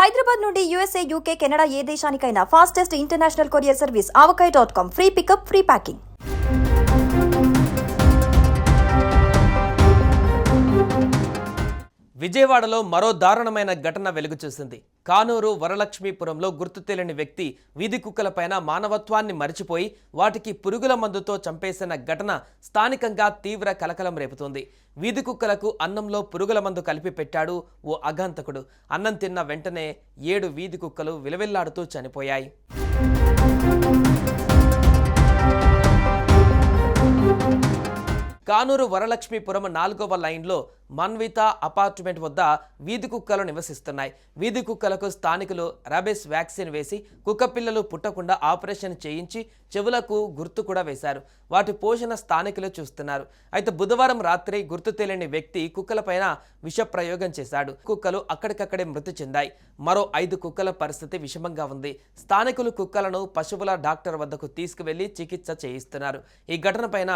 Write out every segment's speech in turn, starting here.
హైదరాబాద్ నుండి USA, UK, Canada ఏ దేశానికైనా fastest international courier service avocai.com. Free pickup, free packing. విజయవాడలో మరో దారుణమైన ఘటన వెలుగు చూసింది. కానూరు వరలక్ష్మీపురంలో గుర్తు తెలియని వ్యక్తి వీధి కుక్కలపైన మానవత్వాన్ని మరిచిపోయి వాటికి పురుగుల మందుతో చంపేసిన ఘటన స్థానికంగా తీవ్ర కలకలం రేపుతోంది. వీధి కుక్కలకు అన్నంలో పురుగుల మందు కలిపి పెట్టాడు ఓ అఘాంతకుడు. అన్నం తిన్న వెంటనే 7 వీధి కుక్కలు విలవిల్లాడుతూ చనిపోయాయి. కానూరు వరలక్ష్మీపురం 4వ లైన్లో మన్విత అపార్ట్మెంట్ వద్ద వీధి కుక్కలు నివసిస్తున్నాయి. వీధి కుక్కలకు స్థానికులు రాబిస్ వ్యాక్సిన్ వేసి కుక్క పిల్లలు పుట్టకుండా ఆపరేషన్ చేయించి చెవులకు గుర్తు కూడా వేశారు. వాటి పోషణ స్థానికులు చూస్తున్నారు. అయితే బుధవారం రాత్రి గుర్తు తెలియని వ్యక్తి కుక్కలపైన విష ప్రయోగం చేశాడు. కుక్కలు అక్కడికక్కడే మృతి చెందాయి. మరో 5 కుక్కల పరిస్థితి విషమంగా ఉంది. స్థానికులు కుక్కలను పశువుల డాక్టర్ వద్దకు తీసుకువెళ్లి చికిత్స చేయిస్తున్నారు. ఈ ఘటనపైన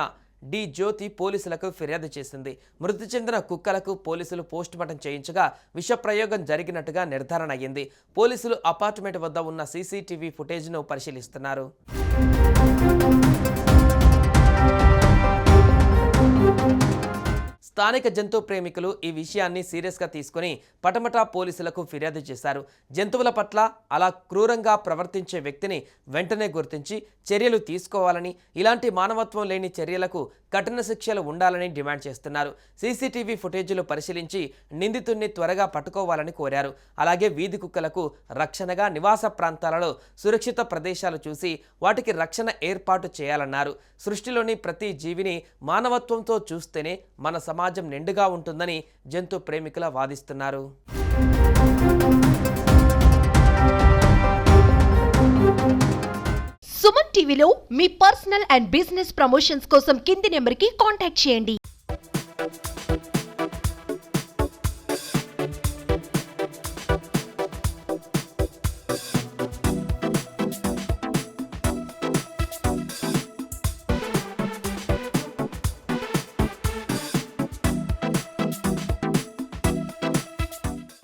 డి జ్యోతి పోలీసులకు ఫిర్యాదు చేసింది. మృతి చెందిన కుక్కలకు పోలీసులు పోస్టుమార్టం చేయించగా విష ప్రయోగం జరిగినట్టుగా నిర్ధారణ అయ్యింది. పోలీసులు అపార్ట్మెంట్ వద్ద ఉన్న సీసీటీవీ ఫుటేజ్ను పరిశీలిస్తున్నారు. స్థానిక జంతు ప్రేమికులు ఈ విషయాన్ని సీరియస్గా తీసుకుని పటమట పోలీసులకు ఫిర్యాదు చేశారు. జంతువుల పట్ల అలా క్రూరంగా ప్రవర్తించే వ్యక్తిని వెంటనే గుర్తించి చర్యలు తీసుకోవాలని, ఇలాంటి మానవత్వం లేని చర్యలకు కఠిన శిక్షలు ఉండాలని డిమాండ్ చేస్తున్నారు. సీసీటీవీ ఫుటేజీలు పరిశీలించి నిందితుడిని త్వరగా పట్టుకోవాలని కోరారు. అలాగే వీధి కుక్కలకు రక్షణగా నివాస ప్రాంతాలలో సురక్షిత ప్రదేశాలు చూసి వాటికి రక్షణ ఏర్పాటు చేయాలన్నారు. సృష్టిలోని ప్రతి జీవిని మానవత్వంతో చూస్తేనే మన సమాజం నిండుగా ఉంటుందని జంతు ప్రేమికుల వాదిస్తున్నారు. సుమన్ టీవీలో మీ పర్సనల్ అండ్ బిజినెస్ ప్రమోషన్స్ కోసం కింది నెంబర్కి కాంటాక్ట్ చేయండి.